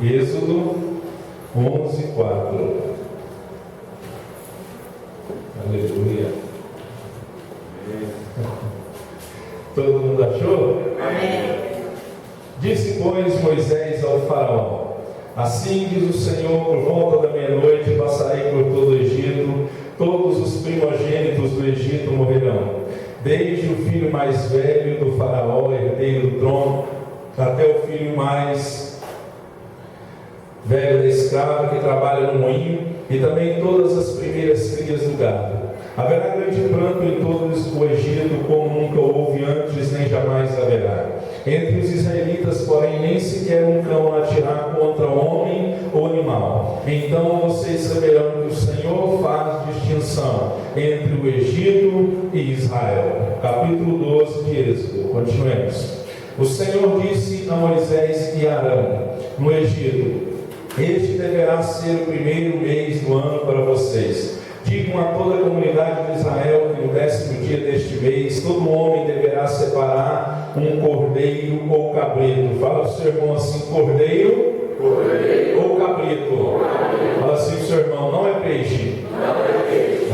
Êxodo 11:4. Aleluia. Todo mundo achou? Amém. Disse, pois, Moisés ao faraó: assim diz o Senhor, por volta da meia-noite passarei por todo o Egito, todos os primogênitos do Egito morrerão, desde o filho mais velho do faraó, herdeiro do trono, até o filho mais velho da escrava que trabalha no moinho, e também todas as primeiras crias do gado. Haverá grande pranto em todo o Egito, como nunca houve antes, nem jamais haverá. Entre os israelitas, porém, nem sequer um cão atirar contra homem ou animal. Então vocês saberão que o Senhor faz distinção entre o Egito e Israel. Capítulo 12 de Êxodo. Continuemos. O Senhor disse a Moisés e a Arão, no Egito: este deverá ser o primeiro mês do ano para vocês. Digam a toda a comunidade de Israel que no 10º dia deste mês, todo homem deverá separar um cordeiro ou cabrito. Fala para o seu irmão assim: cordeiro ou cabrito. Fala assim para o seu irmão: não é peixe.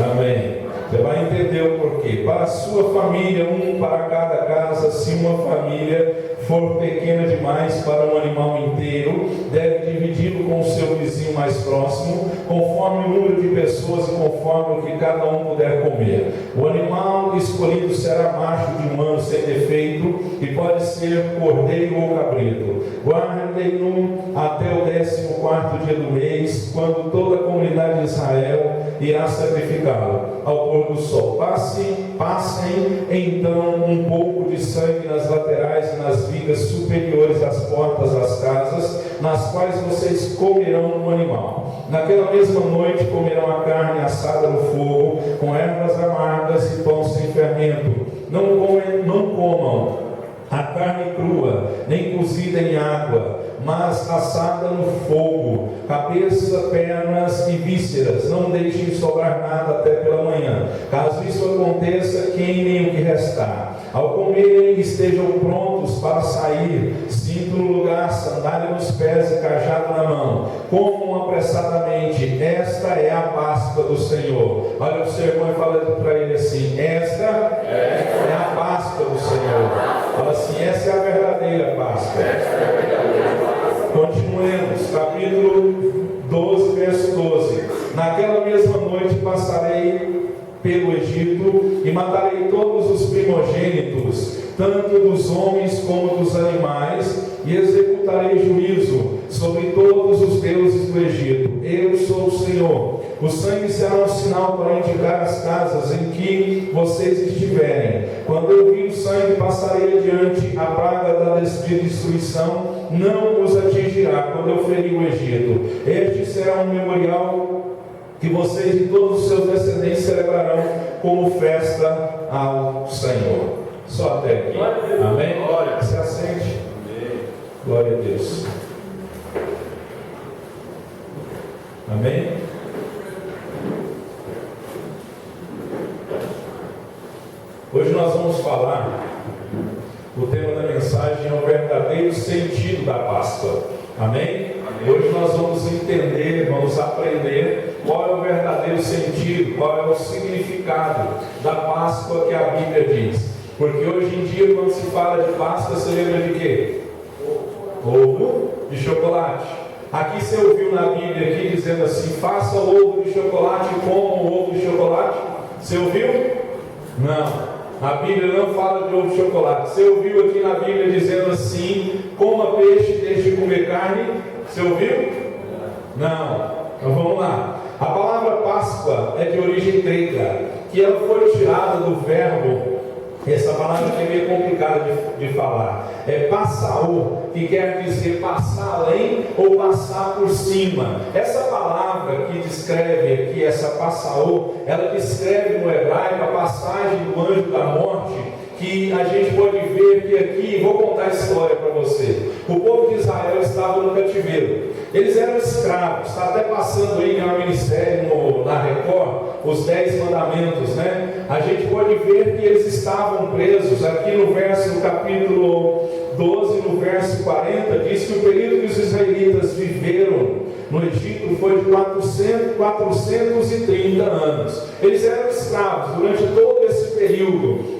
Amém. Você vai entender o porquê. Para a sua família, um para cada casa. Se uma família for pequena demais para um animal inteiro, deve dividi-lo com o seu vizinho mais próximo, conforme o número de pessoas e conforme o que cada um puder comer. O animal escolhido será macho de um ano sem defeito, e pode ser cordeiro ou cabrito. Guardem-no até o 14º dia do mês, quando toda a comunidade de Israel irá sacrificá-lo ao pôr do sol. Passem então um pouco de sangue nas laterais e nas vigas superiores das portas das casas, nas quais vocês comerão o animal. Naquela mesma noite comerão a carne assada no fogo, com ervas amargas e pão sem fermento. Não comam a carne crua, nem cozida em água, mas assada no fogo, cabeça, pernas e vísceras. Não deixem sobrar nada até pela manhã. Caso isso aconteça, queimem o que restar. Ao comerem, estejam prontos para sair, cinto no lugar, sandália nos pés e cajado na mão. Comam apressadamente. Esta é a Páscoa do Senhor. Olha o seu irmão e fala para ele assim: esta é a Páscoa do Senhor. Fala assim: essa é a verdadeira Páscoa. Continuemos, capítulo 12, verso 12. Naquela mesma noite passarei pelo Egito e matarei todos os primogênitos, tanto dos homens como dos animais, e executarei juízo sobre todos os deuses do Egito. Eu sou o Senhor. O sangue será um sinal para indicar as casas em que vocês estiverem. Quando eu vir o sangue, passarei adiante. A praga da destruição não os atingirá quando eu ferir o Egito. Este será um memorial que vocês e todos os seus descendentes celebrarão como festa ao Senhor. Só até aqui. Amém? Glória. Se assente. Glória a Deus. Amém? Hoje nós vamos falar, o tema da mensagem é o verdadeiro sentido da Páscoa. Amém? Hoje nós vamos entender, vamos aprender qual é o verdadeiro sentido, qual é o significado da Páscoa que a Bíblia diz. Porque hoje em dia, quando se fala de Páscoa, você lembra de quê? Ovo de chocolate. Aqui você ouviu na Bíblia aqui dizendo assim: faça ovo de chocolate e coma o ovo de chocolate. Você ouviu? Não. A Bíblia não fala de ovo de chocolate. Você ouviu aqui na Bíblia dizendo assim: coma peixe, deixe de comer carne? Você ouviu? Não. Então vamos lá. A palavra Páscoa é de origem grega, que ela foi tirada do verbo. Essa palavra é meio complicada de falar. É passaô, que quer dizer passar além ou passar por cima. Essa palavra que descreve aqui, essa passaô, ela descreve no hebraico a passagem do anjo da morte, que a gente pode ver que aqui, vou contar a história para você. O povo de Israel estava no cativeiro. Eles eram escravos. Está até passando aí no ministério, na Record, os 10 mandamentos, né? A gente pode ver que eles estavam presos. Aqui no verso, no capítulo 12, no verso 40, diz que o período que os israelitas viveram no Egito foi de 430 anos. Eles eram escravos durante todo esse período,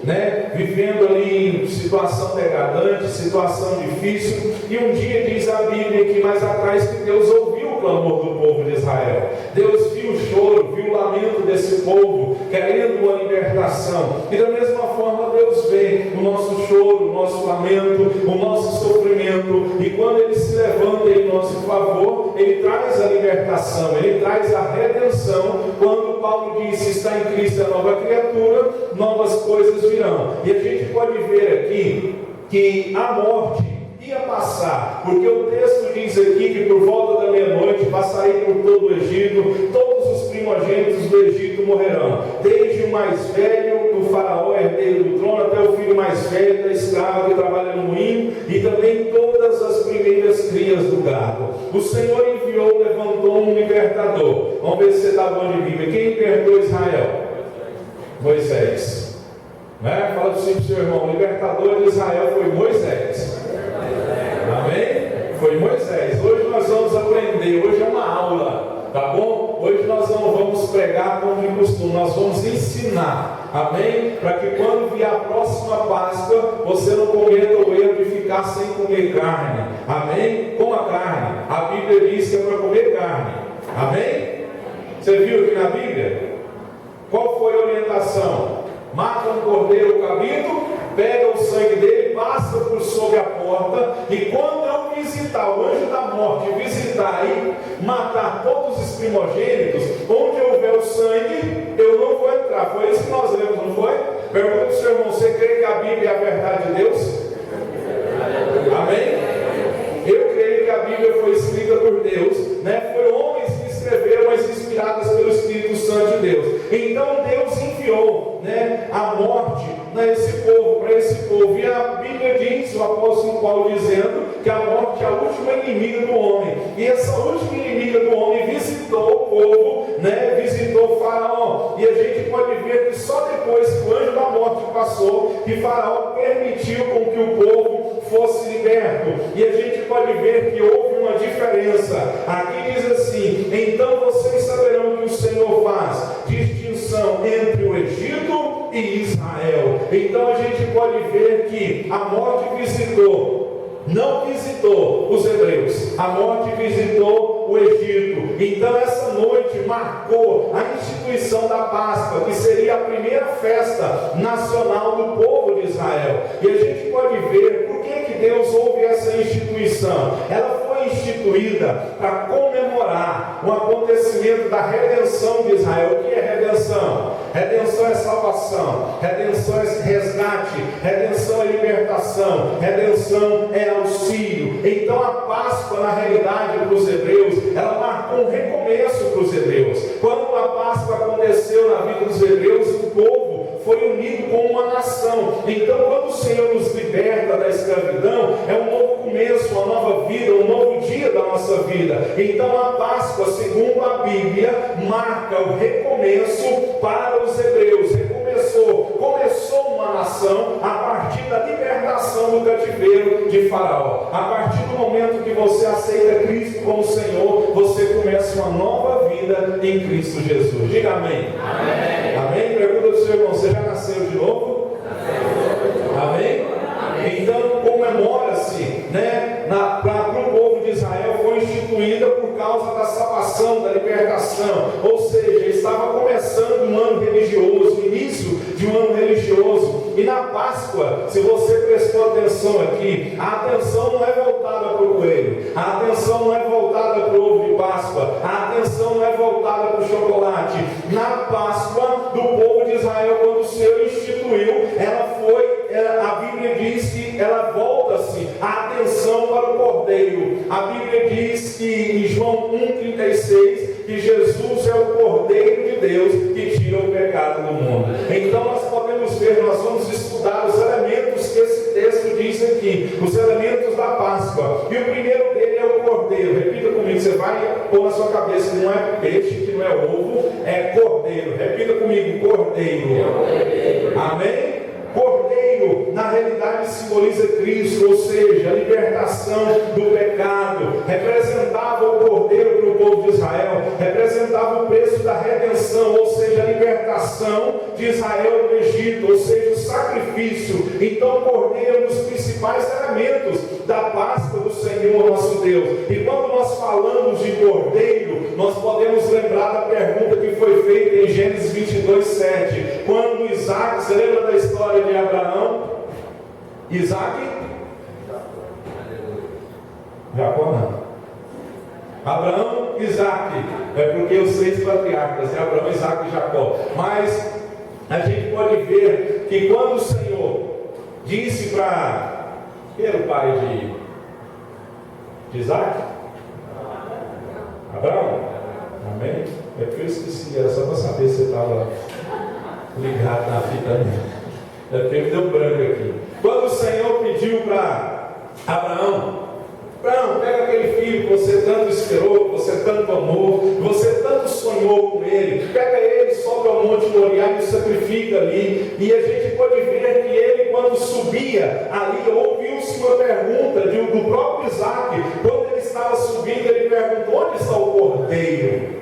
vivendo ali em situação degradante, situação difícil. E um dia diz a Bíblia que mais atrás que Deus ouviu o clamor do povo de Israel. Deus viu o choro, viu o lamento desse povo, querendo uma libertação. E da mesma forma Deus vê o nosso choro, o nosso lamento, o nosso sofrimento. E quando Ele se levanta em nosso favor, Ele traz a libertação, Ele traz a redenção. Quando Paulo diz: está em Cristo a nova criatura, novas coisas virão. E a gente pode ver aqui que a morte ia passar, porque o texto diz aqui que por volta da meia-noite passarei por todo o Egito, todos os primogênitos do Egito morrerão, desde o mais velho do faraó, herdeiro do trono, até o filho mais velho da escrava que trabalha no moinho, e também todas as primeiras crias do gado. O Senhor enviou, levantou um libertador. Vamos ver se você está bom de Bíblia. Quem libertou Israel? Moisés. Fala assim para o seu irmão: o libertador de Israel foi Moisés. Amém? Foi Moisés. Hoje nós vamos aprender, hoje é uma aula, tá bom? Hoje nós não vamos pregar como de costume, nós vamos ensinar, amém? Para que quando vier a próxima Páscoa, você não cometa o erro de ficar sem comer carne, amém? Coma carne, a Bíblia diz que é para comer carne, amém? Você viu aqui na Bíblia? Qual foi a orientação? Mata um cordeiro cabrito, pega o sangue dele, passa por sobre a porta, e quando eu visitar, o anjo da morte visitar e matar todos os primogênitos, onde houver o sangue, eu não vou entrar. Foi isso que nós lemos, não foi? Pergunta para o seu irmão: você crê que a Bíblia é a verdade de Deus? Amém? Eu creio que a Bíblia foi escrita por Deus, foi homens que escreveram, mas inspiradas pelo Espírito Santo de Deus. Então Deus enviou a morte para esse povo. E a Bíblia diz, o apóstolo Paulo dizendo, que a morte é a última inimiga do homem. E essa última inimiga do homem visitou o povo, visitou o faraó. E a gente pode ver que só depois que o anjo da morte passou, que faraó permitiu com que o povo fosse liberto. E a gente pode ver que houve uma diferença. Aqui diz assim: então vocês saberão que o Senhor faz distinção entre o Egito e Israel. Então a gente pode ver que a morte não visitou os hebreus, a morte visitou o Egito. Então essa noite marcou a instituição da Páscoa, que seria a primeira festa nacional do povo de Israel. E a gente pode ver por que Deus houve essa instituição. Ela foi instituída para comemorar o acontecimento da redenção de Israel. O que é redenção? Redenção é salvação, redenção é resgate, redenção é libertação, redenção é auxílio. Então a Páscoa, na realidade, para os hebreus, ela marcou um recomeço para os hebreus. Quando a Páscoa aconteceu na vida dos hebreus, o povo foi unido como uma nação. Então quando o Senhor nos liberta da escravidão, é um novo começo, uma nova vida, um novo dia da nossa vida. Então a Páscoa, segundo a Bíblia, marca o recomeço para os hebreus. Começou uma nação a partir da libertação do cativeiro de Faraó. A partir do momento que você aceita Cristo como Senhor, você começa uma nova vida em Cristo Jesus. Diga amém. Amém. Amém? Pergunta do seu irmão: você já nasceu de novo? Amém? Então comemora-se, para o povo de Israel foi instituída por causa da salvação, da libertação. Ou seja, estava começando um ano religioso, o início de um ano religioso. E na Páscoa, se você prestou atenção aqui, a atenção não é voltada para o coelho, a atenção não é voltada para o ovo de Páscoa, a atenção não é voltada para o chocolate. Na Páscoa do povo de Israel, quando o Senhor instituiu, a Bíblia diz que ela volta-se a atenção para o Cordeiro. A Bíblia diz que em João 1,36 que Jesus é o Cordeiro de Deus que tira o pecado do mundo. Então nós podemos ver, nós vamos estudar os elementos que esse texto diz aqui, os elementos da Páscoa. E o primeiro dele é o Cordeiro. Repita comigo, você vai pôr na sua cabeça que não é peixe, que não é ovo, é Cordeiro. Repita comigo: Cordeiro. Amém? Cordeiro, na realidade, simboliza Cristo, ou seja, libertação do pecado, representava o cordeiro para o povo de Israel, representava o preço da redenção, ou seja, a libertação de Israel do Egito, ou seja, o sacrifício. Então o cordeiro é um dos principais elementos da Páscoa do Senhor nosso Deus. E quando nós falamos de cordeiro, nós podemos lembrar da pergunta que foi feita em Gênesis 22:7, quando Isaac, você lembra da história de Abraão? Isaac? Jacó não. Abraão, Isaac, é porque os 6 patriarcas, é Abraão, Isaac e Jacó. Mas a gente pode ver que quando o Senhor disse para... Quem era o pai de Isaac? Abraão? Amém? É que eu esqueci, era só para saber se você estava ligado na fita. É porque me deu branco aqui. Quando o Senhor pediu para Abraão, pega aquele filho que você tanto esperou, que você tanto amou, que você tanto sonhou com ele, pega ele, sobe ao Monte Moriá e o sacrifica ali. E a gente pode ver que ele, quando subia ali, ouviu-se uma pergunta do próprio Isaac. Quando ele estava subindo, ele perguntou: onde está o cordeiro?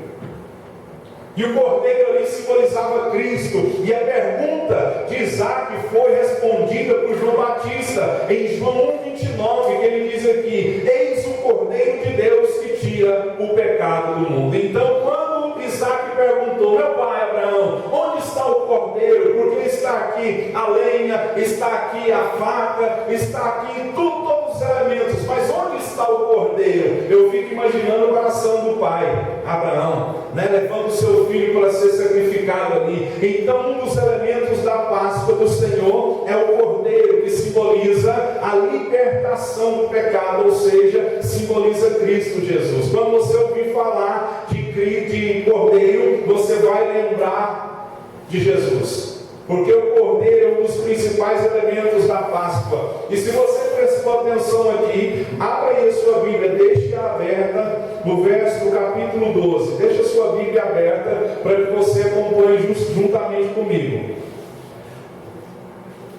E o cordeiro ali simbolizava Cristo. E a pergunta de Isaac foi respondida por João Batista em João 1:29, que ele diz aqui: eis o cordeiro de Deus que tira o pecado do mundo. Então, quando Isaac perguntou: meu pai Abraão, onde está o cordeiro? Porque está aqui a lenha, está aqui a faca, está aqui todos os elementos, mas onde está o cordeiro? Eu fico imaginando o coração do pai Abraão, levando o seu filho para ser sacrificado ali. Então, um dos elementos da Páscoa do Senhor é o cordeiro, que simboliza a libertação do pecado, ou seja, simboliza Cristo Jesus. Quando você ouvir falar de cordeiro, você vai lembrar de Jesus, porque o cordeiro é um dos principais elementos da Páscoa. E se você prestou atenção aqui, abra aí a sua Bíblia, deixe aberta no verso do capítulo 12. Deixa a sua Bíblia aberta para que você acompanhe juntamente comigo.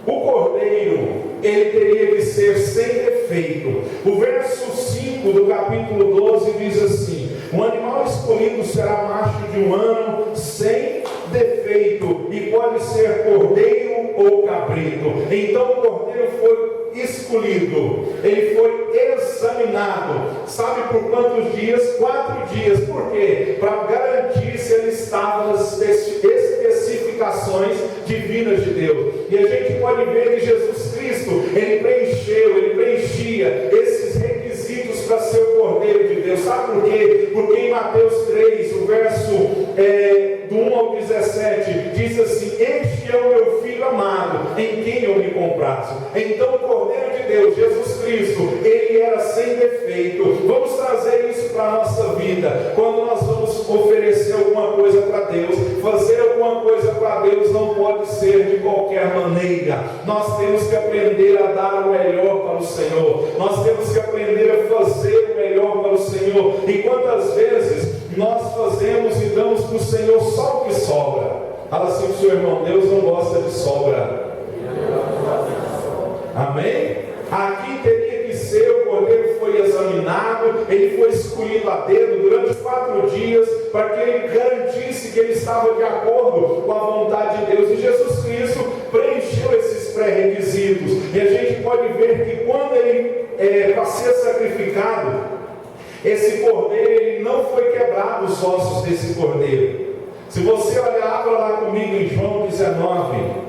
O cordeiro, ele teria que ser sem defeito. O verso 5 do capítulo 12 diz assim: um animal escolhido será macho de 1 ano, sem defeito, e pode ser cordeiro ou cabrito. Então o cordeiro foi escolhido, ele foi examinado. Sabe por quantos dias? 4 dias. Por quê? Para garantir se ele estava nas especificações divinas de Deus. E a gente pode ver que Jesus Cristo, ele preenchia esses requisitos para ser o cordeiro de Deus. Sabe por quê? Porque em Mateus 3, o verso do 1 ao 17, diz assim: este é o meu filho amado, em quem eu me comprazo. Então o cordeiro de Deus, Jesus Cristo, ele era sem defeito. Vamos trazer isso para a nossa vida. Quando nós vamos oferecer alguma coisa para Deus, fazer alguma coisa para Deus, não pode ser de qualquer maneira. Nós temos que aprender a dar o melhor para o Senhor. Nós temos que aprender a fazer o melhor para o Senhor. E quantas vezes nós fazemos e damos para o Senhor só o que sobra? Fala assim para o seu irmão: Deus não gosta de sobra. Amém? Aqui teria que ser, o cordeiro foi examinado, ele foi escolhido a dedo durante 4 dias, para que ele garantisse que ele estava de acordo com a vontade de Deus. E Jesus Cristo preencheu esses pré-requisitos. E a gente pode ver que quando ele para ser sacrificado, esse cordeiro, ele não foi quebrado, os ossos desse cordeiro. Se você olhar, abra lá comigo em João 19,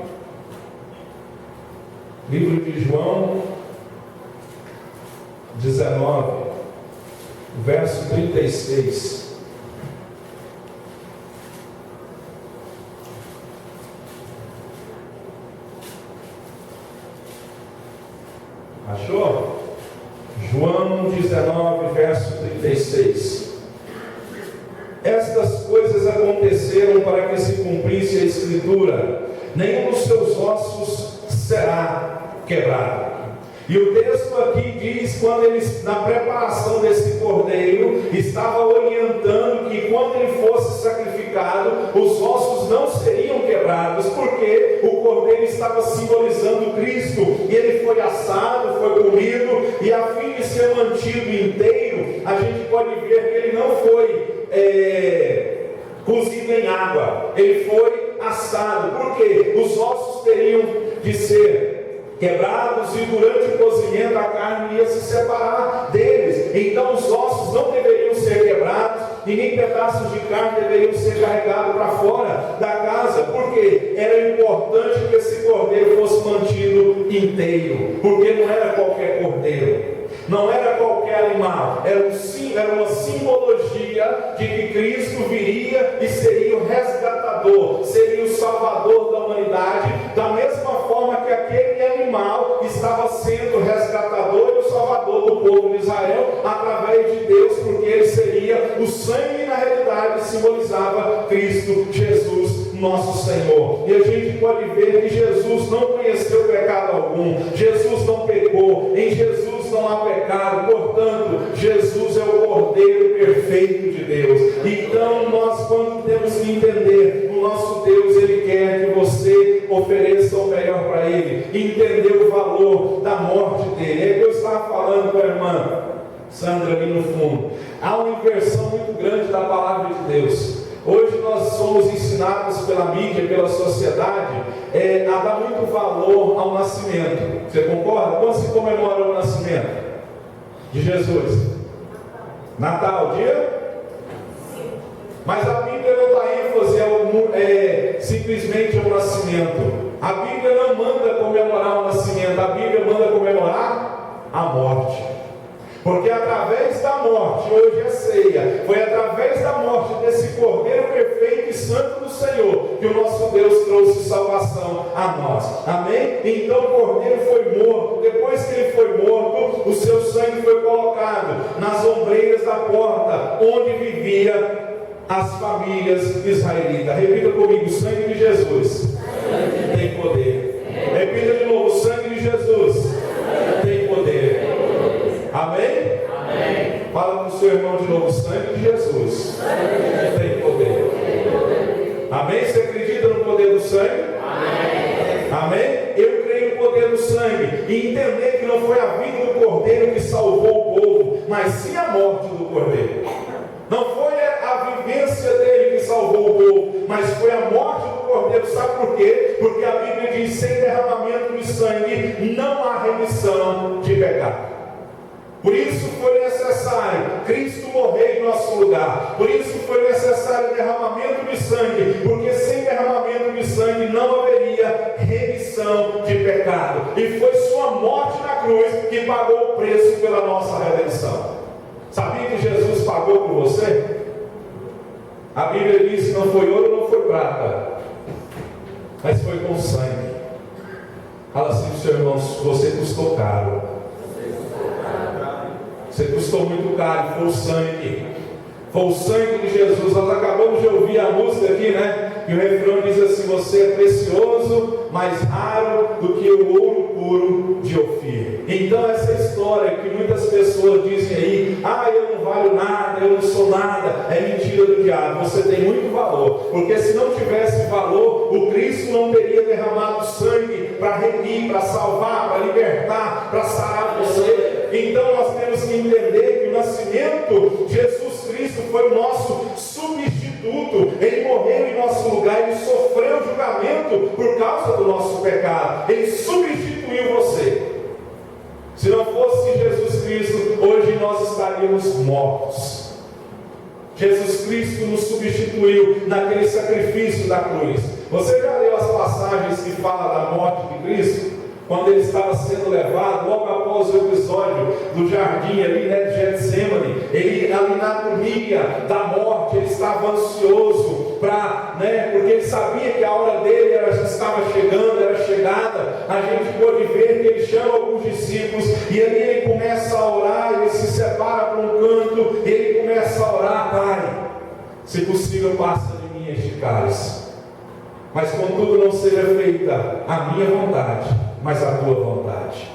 livro de João 19, verso 36. Achou? João 19, verso 36. Estas coisas aconteceram para que se cumprisse a Escritura: nenhum dos seus ossos será quebrado. E o texto aqui diz, quando ele, na preparação desse cordeiro, estava orientando que quando ele fosse sacrificado, os ossos não seriam quebrados, porque o cordeiro estava simbolizando Cristo. E ele foi assado, foi comido, e a fim de ser mantido inteiro, a gente pode ver que ele não foi cozido em água, ele foi assado. Por quê? Os ossos teriam de ser quebrados e durante o cozimento a carne ia se separar deles. Então os ossos não deveriam ser quebrados e nem pedaços de carne deveriam ser carregados para fora da casa, porque era importante que esse cordeiro fosse mantido inteiro, porque não era qualquer cordeiro, não era qualquer animal, era uma simbologia de que Cristo viria e seria o resgatador, seria o salvador da humanidade, da mesma forma que aquele animal estava sendo o resgatador e o salvador do povo de Israel através de Deus, porque ele seria o sangue, na realidade simbolizava Cristo Jesus, nosso Senhor. E a gente pode ver que Jesus não conheceu pecado algum, Jesus não pecou, em Jesus não há pecado, portanto, Jesus é o Cordeiro perfeito de Deus. Então, nós, quando temos que entender, o nosso Deus, Ele quer que você ofereça o melhor para Ele, entender o valor da morte dele. É que eu estava falando com a irmã Sandra ali no fundo, há uma inversão muito grande da palavra de Deus. Hoje nós somos ensinados pela mídia, pela sociedade, a dar muito valor ao nascimento. Você concorda? Quando se comemora o nascimento de Jesus? Natal, dia? Mas a Bíblia não dá ênfase simplesmente ao nascimento. A Bíblia não manda comemorar o nascimento, a Bíblia manda comemorar a morte. Porque através da morte, hoje é ceia, foi através da morte desse Cordeiro perfeito e santo do Senhor que o nosso Deus trouxe salvação a nós. Amém? Então o Cordeiro foi morto. Depois que ele foi morto, o seu sangue foi colocado nas ombreiras da porta onde vivia as famílias israelitas. Repita comigo: o sangue de Jesus tem poder. Repita de novo: o sangue de Jesus tem poder. Amém? Amém. Fala com o seu irmão de novo: o sangue de Jesus tem poder. Amém? Você acredita no poder do sangue? Amém. Amém? Eu creio no poder do sangue e entender que não foi a vida do Cordeiro que salvou o povo, mas sim a morte do Cordeiro. Não foi a vivência dele que salvou o povo, mas foi a morte do Cordeiro. Sabe por quê? Porque a Bíblia diz: sem derramamento de sangue não há remissão de pecado. Por isso foi necessário Cristo morrer em nosso lugar. Por isso foi necessário derramamento de sangue, porque sem derramamento de sangue não haveria remissão de pecado. E foi sua morte na cruz que pagou o preço pela nossa redenção. Sabia que Jesus pagou por você? A Bíblia diz que não foi ouro, não foi prata, mas foi com sangue. Fala assim para o seu irmão: você custou caro. Você custou muito caro, foi o sangue. Foi o sangue de Jesus. Nós acabamos de ouvir a música aqui, né? E o refrão diz assim: você é precioso, mais raro do que o ouro puro de Ofir. Então essa história que muitas pessoas dizem aí: eu não valho nada, eu não sou nada, é mentira do diabo. Você tem muito valor, porque se não tivesse valor, o Cristo não teria derramado sangue para remir, para salvar, para libertar, para sarar você. Então nós temos que entender que o nascimento de Jesus Cristo foi o nosso substituto. Ele morreu em nosso lugar, ele sofreu julgamento por causa do nosso pecado. Ele substituiu você. Se não fosse Jesus Cristo, hoje nós estaríamos mortos. Jesus Cristo nos substituiu naquele sacrifício da cruz. Você já leu as passagens que falam da morte de Cristo? Quando ele estava sendo levado, logo após o episódio do jardim ali, de Getsemane, ele ali na agonia da morte, ele estava ansioso porque ele sabia que a hora dele estava chegando, era chegada. A gente pode ver que ele chama alguns discípulos e ali ele começa a orar, ele se separa para um canto, e ele começa a orar: Pai, se possível passa de mim este cálice, mas contudo não seja feita a minha vontade, mas a tua vontade.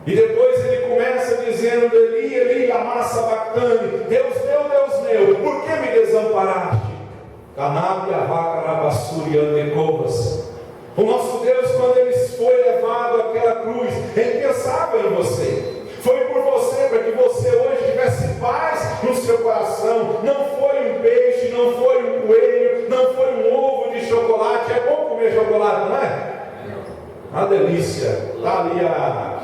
E depois ele começa dizendo: Eli, Eli, lama sabachthani, Deus meu, por que me desamparaste? Canabia, vaca, rabassuri, andecovas. O nosso Deus, quando ele foi levado àquela cruz, ele pensava em você. Foi por você, para salvação não foi um peixe, não foi um coelho, não foi um ovo de chocolate. É bom comer chocolate, não é? Uma delícia. Está ali a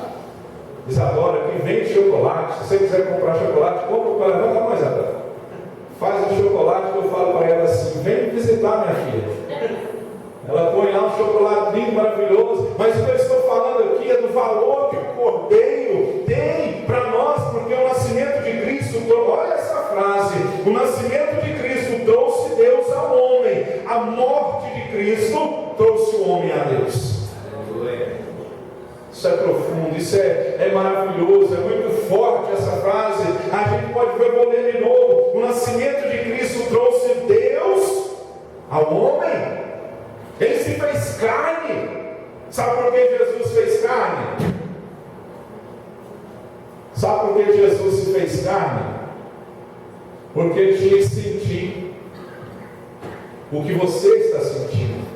Isadora que vende chocolate. Se você quiser comprar chocolate, compra para ela. Levanta mais, Isadora. Faz o chocolate que eu falo para ela assim: vem me visitar, minha filha. Ela põe lá um chocolate lindo, maravilhoso. Mas o que eu estou falando aqui é do valor que o Cordeiro tem para nós, porque o nascimento de Cristo, olha essa frase: o nascimento de Cristo trouxe Deus ao homem, a morte de Cristo trouxe o homem a Deus. Isso é profundo, isso é maravilhoso, é muito forte essa frase. A gente pode ver, vou ler de novo: o nascimento de Cristo trouxe Deus ao homem. Ele se fez carne. Sabe por que Jesus fez carne? Sabe por que Jesus se fez carne? Porque ele tinha que sentir o que você está sentindo.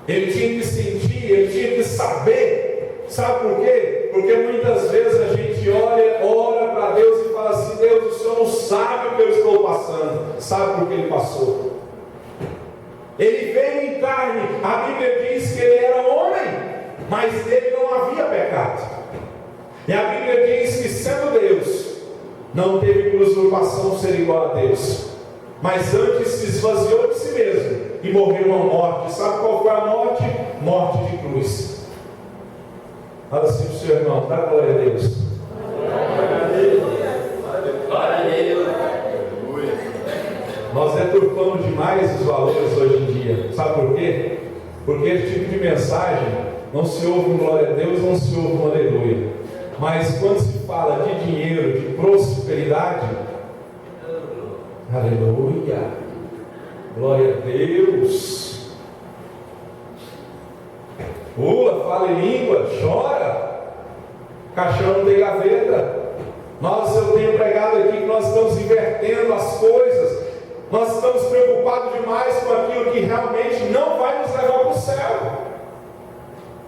Ele tinha que sentir, ele tinha que saber. Sabe por quê? Porque muitas vezes a gente ora para Deus e fala assim: Deus, o Senhor não sabe o que eu estou passando. Sabe por que ele passou? Ele veio em carne. A Bíblia diz que ele era homem, mas nele não havia pecado. E a Bíblia diz que, sendo Deus, não teve por usurpação ser igual a Deus, mas antes se esvaziou de si mesmo e morreu uma morte. Sabe qual foi a morte? Morte de cruz. Fala assim para o seu irmão: dá glória a Deus. Glória a Deus. Glória a Deus. Nós deturpamos demais os valores hoje em dia. Sabe por quê? Porque esse tipo de mensagem não se ouve um glória a Deus, não se ouve um aleluia. Mas quando se fala de dinheiro, de prosperidade, aleluia, glória a Deus, pula, fala em língua, chora, caixão não tem gaveta. Eu tenho pregado aqui que nós estamos invertendo as coisas. Nós estamos preocupados demais com aquilo que realmente não vai nos levar para o céu.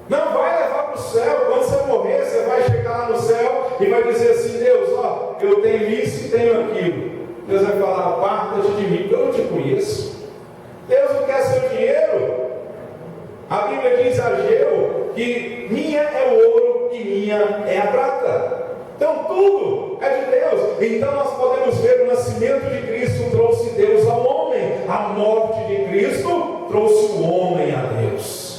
Não vai levar para o céu. Quando você morrer, você vai chegar lá no céu e vai dizer assim: Deus, ó, eu tenho isso e tenho aquilo. Deus vai falar: aparta-te de mim, que eu não te conheço. Deus não quer seu dinheiro. A Bíblia diz a Ageu que minha é o ouro e minha é a prata. Então tudo é de Deus. Então nós podemos ver: o nascimento de Cristo trouxe Deus ao homem, a morte de Cristo trouxe o homem a Deus.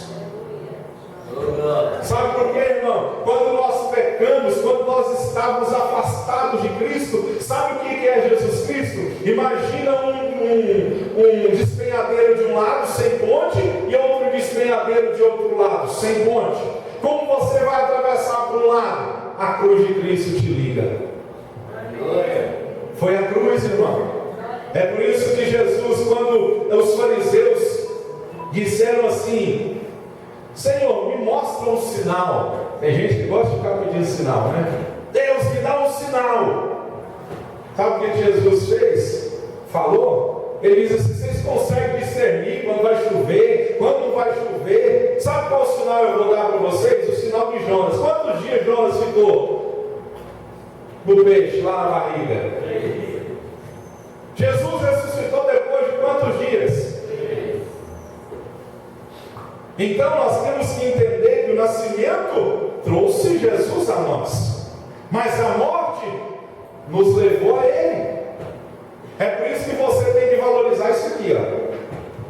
Sabe por quê, irmão? Quando nós pecamos, quando nós estávamos afastados de Cristo, sabe o que é Jesus Cristo? Imagina um despenhadeiro de um lado sem ponte e outro despenhadeiro de outro lado sem ponte. Como você vai atravessar para um lado? A cruz de Cristo te liga. Foi a cruz, irmão. É por isso que Jesus, quando os fariseus disseram assim: Senhor, me mostra um sinal. Tem gente que gosta de ficar pedindo sinal, né? Deus, me dá um sinal. Sabe o que Jesus fez? Falou? Ele diz assim: vocês conseguem discernir quando vai chover, quando não vai chover? Sabe qual sinal eu vou dar para vocês? O sinal de Jonas. Quantos dias Jonas ficou no peixe, lá na barriga? Jesus ressuscitou depois de quantos dias? Então nós temos que entender que o nascimento trouxe Jesus a nós, mas a morte nos levou a Ele. É por isso que você tem que valorizar isso aqui, ó.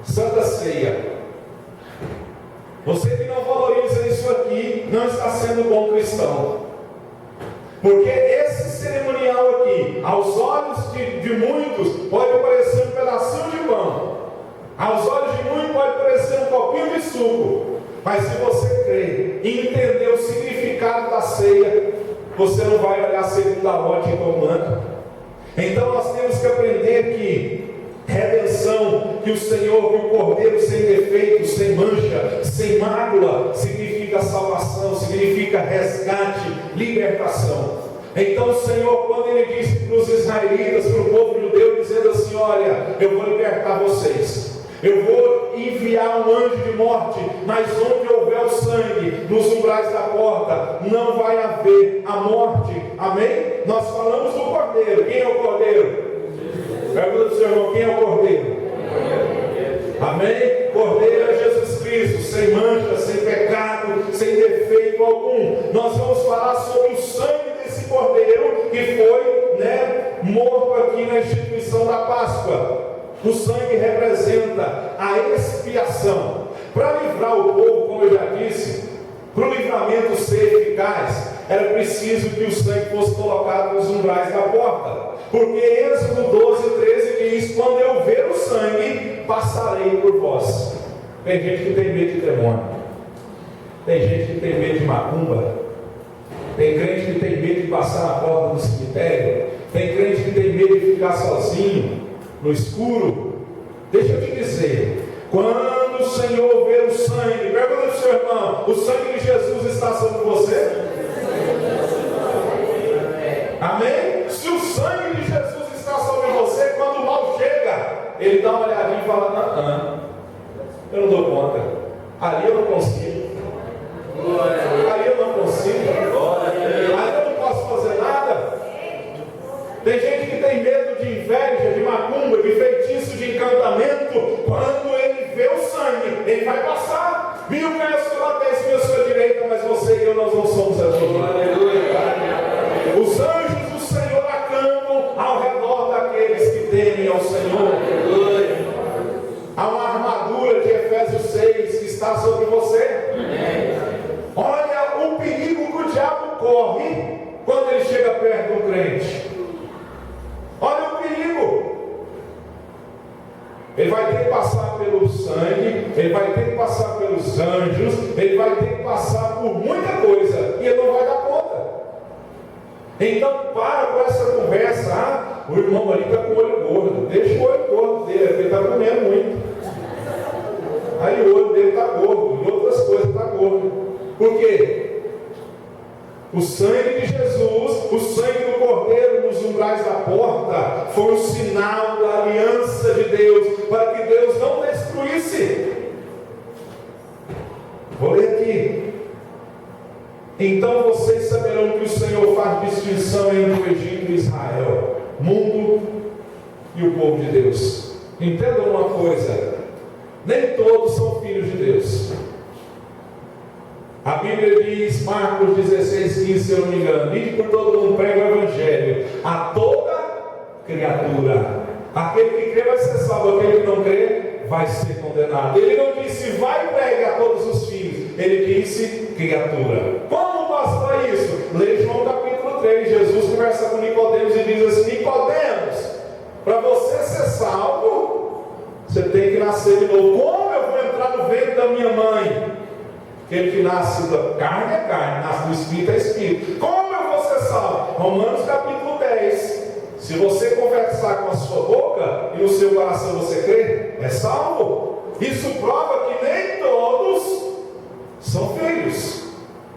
Santa Ceia. Você que não valoriza isso aqui não está sendo bom cristão. Porque esse cerimonial aqui, aos olhos de muitos, pode parecer um pedacinho de pão. Aos olhos de muitos pode parecer um copinho de suco. Mas se você crer e entender o significado da ceia, você não vai olhar segundo a ótica humana. Então nós temos que aprender que redenção, que o Senhor, que o Cordeiro sem defeito, sem mancha, sem mácula, significa salvação, significa resgate, libertação. Então o Senhor, quando Ele disse para os israelitas, para o povo judeu, dizendo assim: olha, eu vou libertar vocês, eu vou enviar um anjo de morte, mas onde houver o sangue, nos umbrais da porta, não vai haver a morte. Amém? Nós falamos do Cordeiro. Quem é o Cordeiro? seu irmão, quem é o Cordeiro? Amém? Cordeiro é Jesus Cristo, sem mancha, sem pecado, sem defeito algum. Nós vamos falar sobre o sangue desse Cordeiro que foi, morto aqui na instituição da Páscoa. O sangue representa a expiação. Para livrar o povo, como eu já disse, para o livramento ser eficaz, era preciso que o sangue fosse colocado nos umbrais da porta. Porque Êxodo 12:13 diz: quando eu ver o sangue, passarei por vós. Tem gente que tem medo de demônio. Tem gente que tem medo de macumba. Tem crente que tem medo de passar na porta do cemitério. Tem crente que tem medo de ficar sozinho, no escuro. Deixa eu te dizer, quando o Senhor vê o sangue, pergunta para o seu irmão: o sangue de Jesus está sobre você? Amém? Se o sangue de Jesus está sobre você, quando o mal chega, ele dá uma olhadinha e fala: eu não dou conta, ali eu não consigo, ali eu não consigo, ali eu não posso fazer nada. Tem gente que tem medo de inveja, de macumba, de feitiço, de encantamento. Quando ele vê o sangue, ele vai passar. 1000 caem ao seu lado, 10.000 à sua direita, mas você e eu, nós não somos atingidos. Os anjos do Senhor acampam ao redor daqueles que temem ao Senhor. Há uma armadura de Efésios 6 que está sobre você. Olha o perigo que o diabo corre quando ele chega perto do crente. Olha o perigo. Ele vai ter que passar pelo sangue, ele vai ter que passar pelos anjos, ele vai ter que passar por muita coisa e ele não vai dar conta. Então para com essa conversa: o irmão ali está com o olho gordo. Deixa o olho gordo dele, porque ele está comendo muito. Aí o olho dele está gordo, e outras coisas está gordo. Por quê? O sangue de Jesus, o sangue do Cordeiro nos umbrais da porta, foi um sinal da aliança de Deus, para que Deus não destruísse. Vou ler aqui. Então vocês saberão que o Senhor faz distinção entre o Egito e Israel, mundo e o povo de Deus. Entendam uma coisa: nem todos são filhos de Deus. A Bíblia diz, Marcos 16:15, se eu não me engano: ide por todo mundo, prega o Evangelho a toda criatura. Aquele que crê vai ser salvo, aquele que não crê vai ser condenado. Ele não disse vai pregar a todos os filhos, ele disse criatura. Como basta isso? Lê João capítulo 3, Jesus conversa com Nicodemos e diz assim: Nicodemos, para você ser salvo, você tem que nascer de novo. Como eu vou entrar no ventre da minha mãe? Aquele que nasce da carne é carne, nasce do espírito é espírito. Como eu vou ser salvo? Romanos capítulo 10. Se você conversar com a sua boca e no seu coração você crer, é salvo. Isso prova que nem todos são filhos.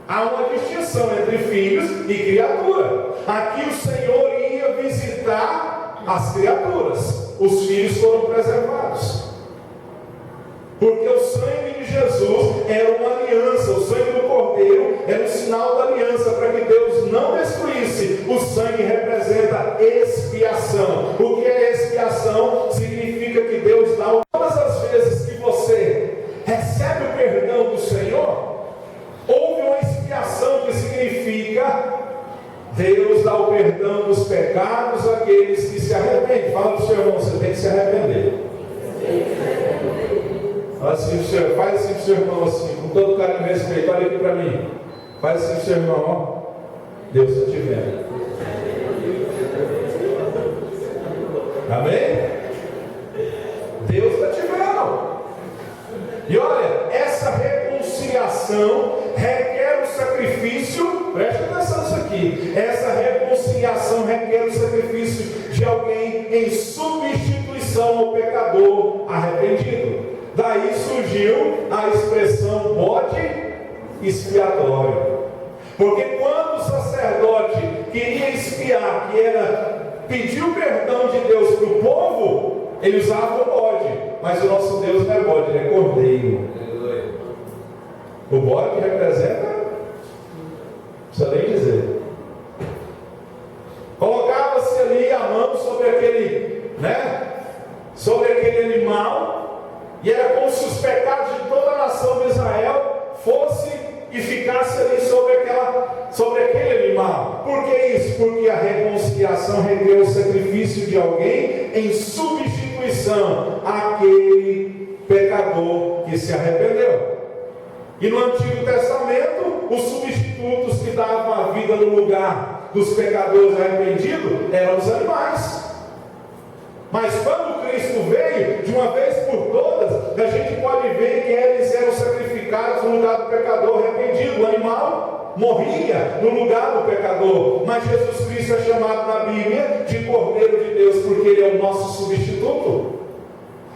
Há uma distinção entre filhos e criatura. Aqui o Senhor ia visitar as criaturas. Os filhos foram preservados. Porque o sangue de Jesus era uma aliança, o sangue do Cordeiro era um sinal da aliança, para que Deus não destruísse. O sangue representa expiação. O que é expiação? Significa que Deus dá. Todas as vezes que você recebe o perdão do Senhor, houve uma expiação, que significa Deus dá o perdão dos pecados àqueles que se arrependem. Fala para o seu irmão: você tem que se arrepender. Assim, faz assim para o seu irmão, assim, com todo carinho e respeito. Olha aqui para mim. Faz assim para o seu irmão: ó, Deus está te vendo. Amém? Deus está te vendo. E olha, essa reconciliação requer o sacrifício. Preste atenção nisso aqui. Essa reconciliação requer o sacrifício de alguém em substituição ao pecador arrependido. Daí surgiu a expressão bode expiatório. Porque quando o sacerdote queria expiar, que era pedir o perdão de Deus para o povo, ele usava o bode. Mas o nosso Deus não é bode, ele é cordeiro. O bode representa, não precisa nem dizer. Colocava-se ali a mão sobre aquele, aquele animal, e era como se os pecados de toda a nação de Israel fosse e ficasse ali sobre aquele animal. Por que isso? Porque a reconciliação requer o sacrifício de alguém em substituição àquele pecador que se arrependeu. E no Antigo Testamento, os substitutos que davam a vida no lugar dos pecadores arrependidos eram os animais. Mas quando Cristo veio, de uma vez por todas, a gente pode ver que eles eram sacrificados no lugar do pecador arrependido. O animal morria no lugar do pecador. Mas Jesus Cristo é chamado na Bíblia de Cordeiro de Deus, porque Ele é o nosso substituto.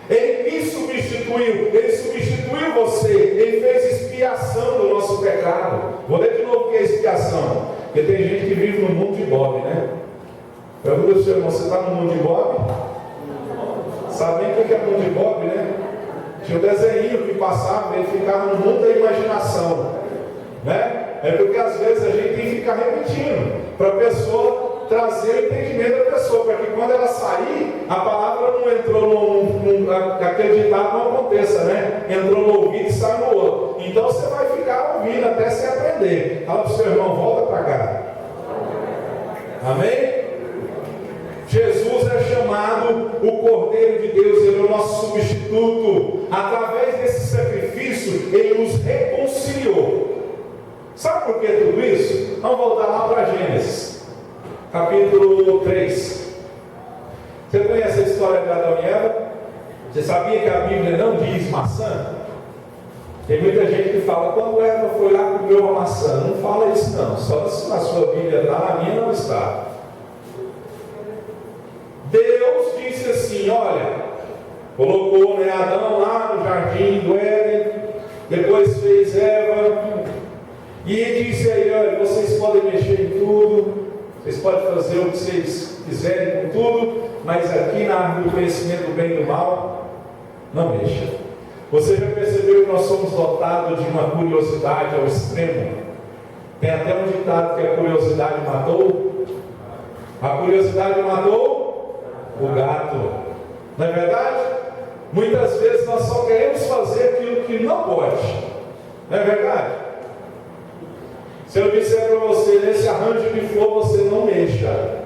Ele me substituiu, Ele substituiu você, Ele fez expiação do nosso pecado. Vou ler de novo o que é expiação, porque tem gente que vive no mundo de Bob, né? Pergunta ao seu irmão, você está no mundo de Bob? Sabe nem o que é mundo de Bob, né? Tinha um desenho que passava, ele ficava no mundo da imaginação, né? É porque às vezes a gente tem que ficar repetindo, para a pessoa trazer o entendimento da pessoa, para que quando ela sair, a palavra não entrou aquele ditado não aconteça, né? Entrou no ouvido e sai no outro. Então você vai ficar ouvindo até você aprender. Fala para o seu irmão, volta para cá. Amém? Jesus é chamado o Cordeiro de Deus, Ele é o nosso substituto. Através desse sacrifício, Ele nos reconciliou. Sabe por que tudo isso? Vamos voltar lá para Gênesis, capítulo 3. Você conhece a história de Adão e Eva? Você sabia que a Bíblia não diz maçã? Tem muita gente que fala, quando Eva foi lá e comeu uma maçã. Não fala isso não, só na sua Bíblia está, na minha não está. Deus disse assim, olha, colocou Adão lá no jardim do Éden, depois fez Eva, e disse a ele, olha, vocês podem mexer em tudo, vocês podem fazer o que vocês quiserem com tudo, mas aqui na árvore do conhecimento do bem e do mal, não mexa. Você já percebeu que nós somos dotados de uma curiosidade ao extremo? Tem até um ditado que a curiosidade matou. A curiosidade matou o gato. Não é verdade? Muitas vezes nós só queremos fazer aquilo que não pode. Não é verdade? Se eu disser para você, nesse arranjo de flor você não mexa.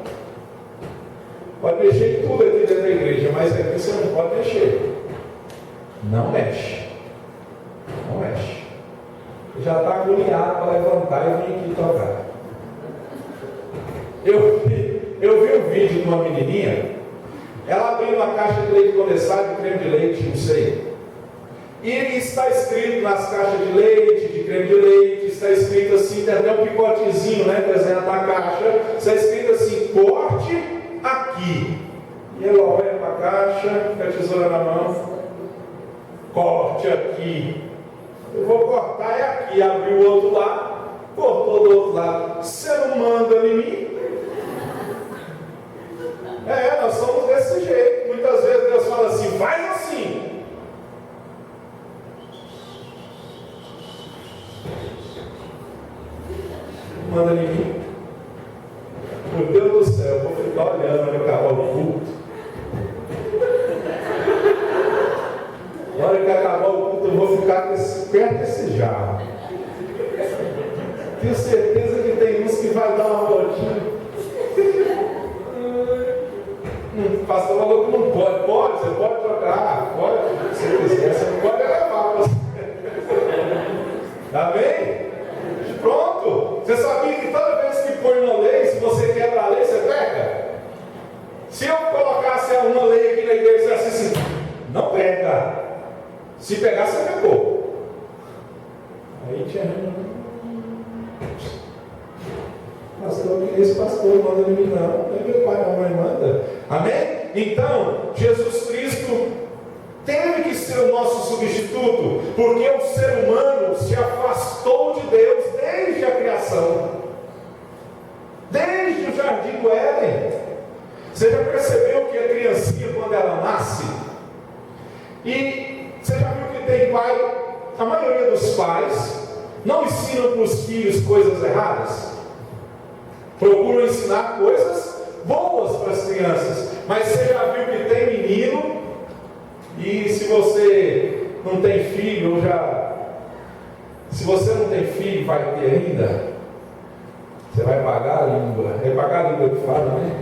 Pode mexer em tudo aqui dentro da igreja, mas aqui você não pode mexer. Não mexe. Não mexe. Já está agoniado para levantar e vir aqui tocar. Eu vi um vídeo de uma menininha. Ela abriu uma caixa de leite condensado, de creme de leite, não sei. E está escrito nas caixas de leite, de creme de leite, está escrito assim, tem até um picotezinho, né, desenhado na caixa, está escrito assim, corte aqui. E ela olha para a caixa, com a tesoura na mão, corte aqui. Eu vou cortar é aqui, abriu o outro lado, cortou do outro lado. Você não manda em mim? Nós somos desse jeito. Muitas vezes Deus fala assim, faz assim. Manda em mim. Meu Deus do céu, eu vou ficar olhando para acabar o culto. Na hora que acabar o culto, eu vou ficar perto desse jarro. Tenho certeza que tem uns que vai dar uma voltinha. O pastor falou que não pode. Pode, você pode trocar, pode, se você quiser, você não pode levar você. Tá bem? Pronto. Você sabia que toda vez que põe uma lei, se você quebra a lei, você peca? Se eu colocasse uma lei aqui na igreja e assim, não pega. Se pegar, você pegou. Aí tinha. Pastor, esse pastor manda em mim, não. Nem meu pai e minha mãe manda. Amém? Então, Jesus Cristo teve que ser o nosso substituto, porque o ser humano se afastou de Deus desde a criação, desde o jardim do Éden. Você já percebeu que a criancinha, quando ela nasce, e você já viu que tem pai, a maioria dos pais não ensinam para os filhos coisas erradas, procuram ensinar coisas boas para as crianças. Mas você já viu que tem menino E se você não tem filho, se você não tem filho, vai ter ainda, você vai pagar a língua. É pagar a língua que fala, né?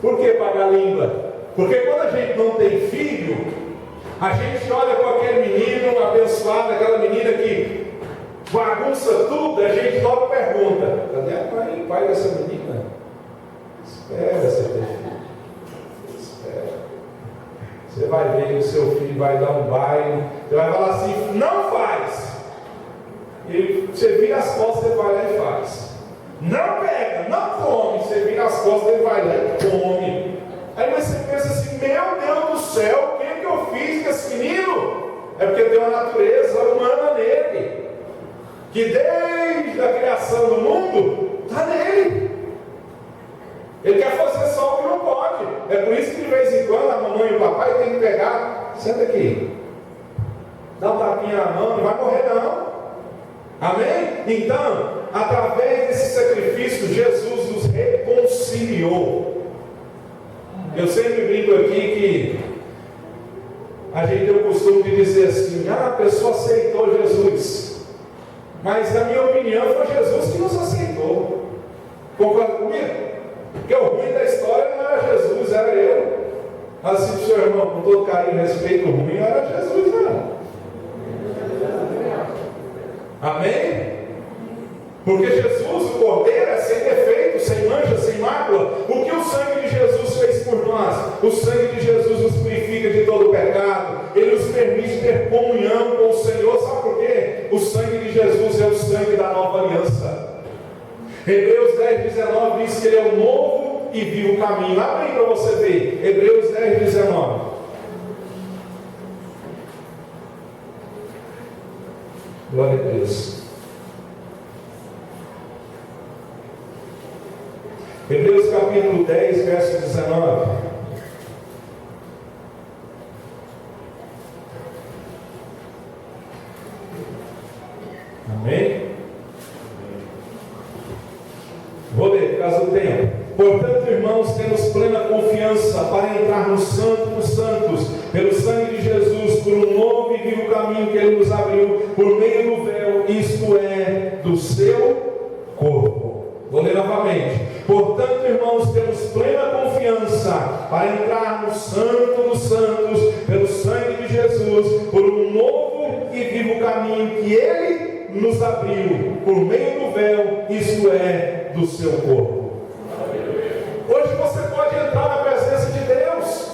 Por que pagar a língua? Porque quando a gente não tem filho, a gente olha para aquele menino abençoado, aquela menina que bagunça tudo, a gente logo pergunta: cadê a mãe e o pai dessa menina? Espera você ter filho. Espera. Você vai ver que o seu filho vai dar um baile, você vai falar assim: não faz. E você vira as costas, ele vai lá e faz. Não pega, não come. Você vira as costas, ele vai lá e come. Aí você pensa assim: meu Deus do céu, o que eu fiz com esse menino? É porque tem uma natureza humana nele, que desde a criação do mundo está nele. Ele quer fazer só o que não pode. É por isso que de vez em quando a mamãe e o papai tem que pegar: senta aqui, dá um tapinha na mão, não vai morrer não. Amém? Então, através desse sacrifício, Jesus nos reconciliou. Eu sempre brinco aqui que a gente tem o costume de dizer assim: a pessoa aceitou Jesus. Mas na minha opinião foi Jesus que nos aceitou. Concorda comigo? Porque o ruim da história não era Jesus, era eu. Assim para o seu irmão, com todo carinho e respeito, o ruim não era Jesus, não. Amém? Porque Jesus, o Cordeiro, é sem defeito, sem mancha, sem mácula. O que o sangue de Jesus fez por nós? O sangue de Jesus nos purifica de todo pecado. Ele nos permite ter comunhão com o Senhor. Sabe por quê? O sangue de Jesus é o sangue da nova aliança. Hebreus 10:19 diz que ele é o novo e vivo caminho. Abre aí para você ver. Hebreus 10:19. Glória a Deus. Hebreus capítulo 10, verso 19. Amém? Vou ler, por causa do tempo. Portanto, irmãos, temos plena confiança para entrar no Santo dos Santos, pelo sangue de Jesus, por um novo e vivo caminho que Ele nos abriu, por meio do véu, isto é, do seu corpo. Vou ler novamente. Portanto, irmãos, temos plena confiança para entrar no Santo dos Santos, pelo sangue de Jesus, por um novo e vivo caminho que Ele nos abriu, por meio do véu, isto é, do seu corpo. Hoje você pode entrar na presença de Deus,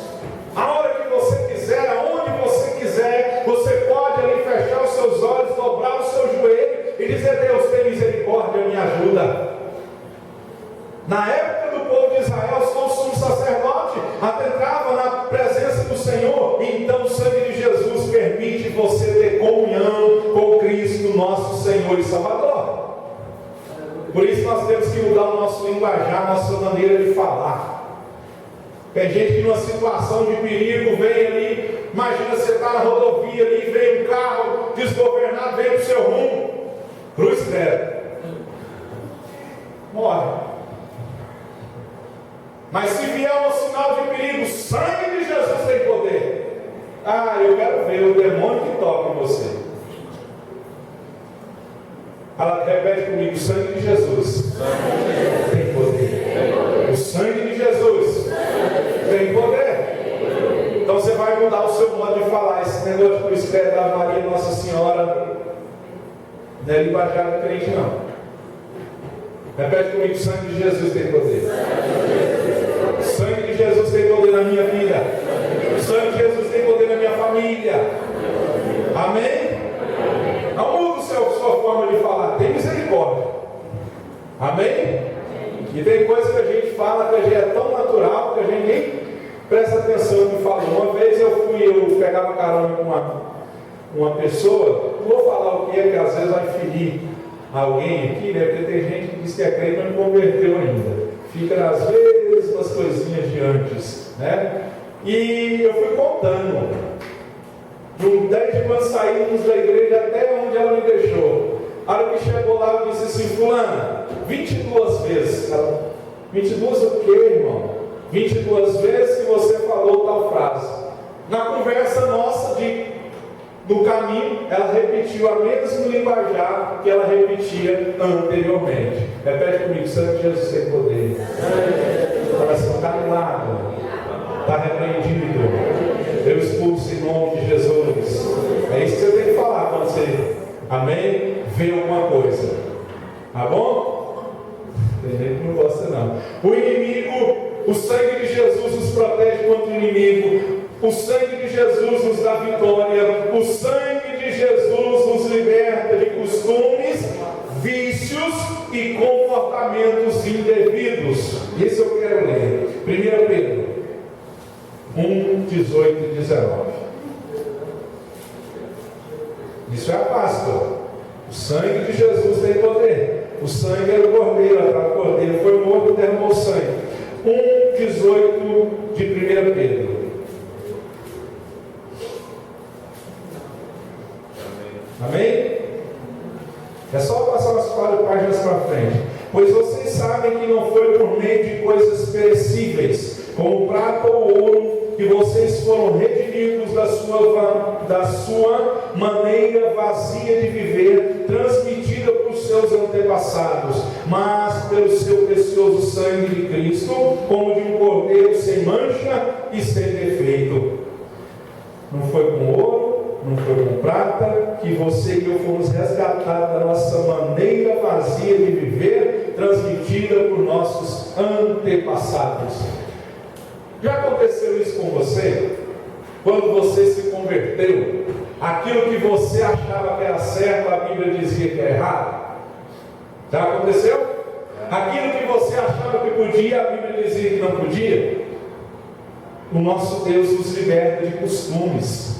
a hora que você quiser, aonde você quiser. Você pode ali fechar os seus olhos, dobrar o seu joelho e dizer: Deus, tem misericórdia, me ajuda. Na época do povo de Israel, só o sumo sacerdote adentrava na presença do Senhor. E então o sangue de Jesus permite você ter comunhão com Cristo, nosso Senhor e Salvador. Por isso nós temos que mudar o nosso linguajar, a nossa maneira de falar. Tem gente que numa situação de perigo vem ali, imagina você está na rodovia ali, vem um carro desgovernado, vem para o seu rumo, cruz credo, morre. Mas se vier um sinal de perigo, o sangue de Jesus tem poder. Ah, eu quero ver o demônio que toca em você. Ela repete comigo: o sangue de Jesus tem poder. O sangue de Jesus tem poder. Então você vai mudar o seu modo de falar. Esse negócio de cruz credo da Maria Nossa Senhora não é linguajar do crente, não. Repete comigo: o sangue de Jesus tem poder. O sangue de Jesus tem poder na minha vida. O sangue de Jesus tem poder na minha família. Amém? Não muda sua forma de falar. Tem misericórdia. Amém? E tem coisa que a gente fala que a gente é tão natural que a gente nem presta atenção no que fala. Uma vez eu pegava carona com uma pessoa. Não vou falar o que é, porque às vezes vai ferir alguém aqui, né? Porque tem gente que diz que é crente, mas não converteu ainda. Fica às vezes umas coisinhas de antes, né? E eu fui contando desde quando saímos da igreja até onde ela me deixou. A hora que chegou lá, eu disse assim: fulana, 22 vezes. Ela: 22 o quê, irmão? 22 vezes que você falou tal frase. Na conversa nossa do caminho, ela repetiu a mesma linguajar que ela repetia anteriormente. Repete comigo: Santo Jesus sem poder. Coração calado, está repreendido. Eu expulso em nome de Jesus. É isso que você tem que falar quando você, amém, vê alguma coisa. Tá bom? Tem gente que não gosta não. O inimigo, o sangue de Jesus nos protege contra o inimigo. O sangue de Jesus nos dá vitória. O sangue de Jesus nos liberta de costumes, vícios e comportamentos indevidos. Isso eu quero ler. 1 Pedro 1, 18 e 19. Isso é a Páscoa. O sangue de Jesus tem poder. O sangue era o cordeiro. O cordeiro foi morto e derramou sangue. 1, 18 de 1 Pedro. Amém? É só passar umas 4 páginas para frente. Pois vocês sabem que não foi por meio de coisas perecíveis, como prata ou ouro, que vocês foram redimidos da sua maneira vazia de viver, transmitida por seus antepassados, mas pelo seu precioso sangue de Cristo, como de um cordeiro sem mancha e sem defeito. Não foi com ouro, não foi com prata, que você e eu fomos resgatados da nossa maneira vazia de viver, transmitida por nossos antepassados. Já aconteceu isso com você? Quando você se converteu, aquilo que você achava que era certo, a Bíblia dizia que era errado? Já aconteceu? Aquilo que você achava que podia, a Bíblia dizia que não podia? O nosso Deus nos liberta de costumes.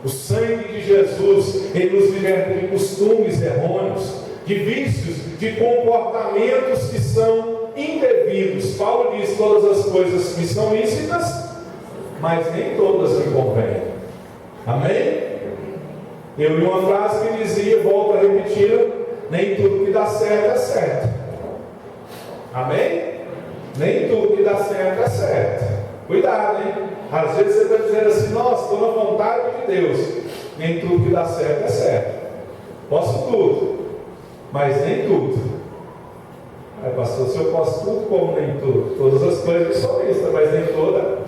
O sangue de Jesus, Ele nos liberta de costumes errôneos, de vícios, de comportamentos que são indevidos. Paulo diz: todas as coisas me são lícitas, mas nem todas me convêm. Amém? Eu li uma frase que dizia, volto a repetir: nem tudo que dá certo é certo. Amém? Nem tudo que dá certo é certo. Cuidado, hein? Às vezes você está dizendo assim: nossa, estou na vontade de Deus. Nem tudo que dá certo é certo. Posso tudo, mas nem tudo. Aí, pastor, se eu posso tudo, como nem tudo? Todas as coisas são listas, mas nem toda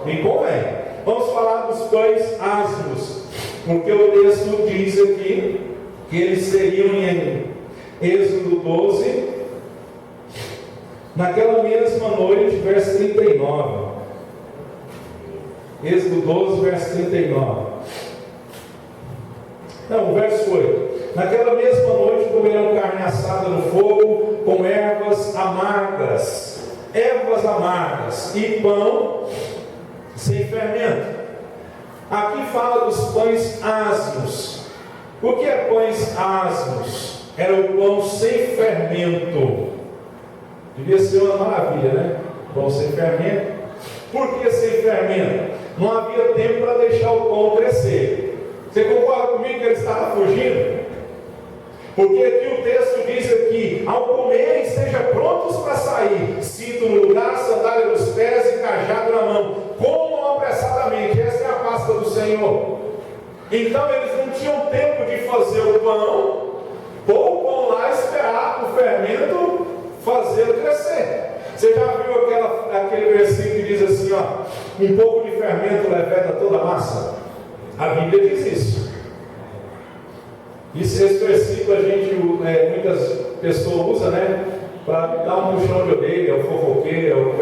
me convém. Vamos falar dos pães asmos, porque o texto diz aqui que eles seriam em Êxodo 12, naquela mesma noite, verso 39. Êxodo 12, verso 39. Não, verso 8. Naquela mesma noite comerão carne assada no fogo, com ervas amargas e pão sem fermento. Aqui fala dos pães asmos. O que é pães asmos? Era o pão sem fermento. Devia ser uma maravilha, né? Pão sem fermento. Por que sem fermento? Não havia tempo para deixar o pão crescer. Você concorda comigo que ele estava fugindo? Porque aqui o texto diz aqui: ao comerem, estejam prontos para sair, cinto no lugar, sandália nos pés e cajado na mão. Comam apressadamente. Essa é a Páscoa do Senhor. Então eles não tinham tempo de fazer o pão, pôr o pão lá, esperar o fermento fazê-lo crescer. Você já viu aquele versículo que diz assim, ó: um pouco de fermento leveda toda a massa? A Bíblia diz isso. Esse versículo muitas pessoas usam, né, para dar um puxão de orelha, o fofoqueiro,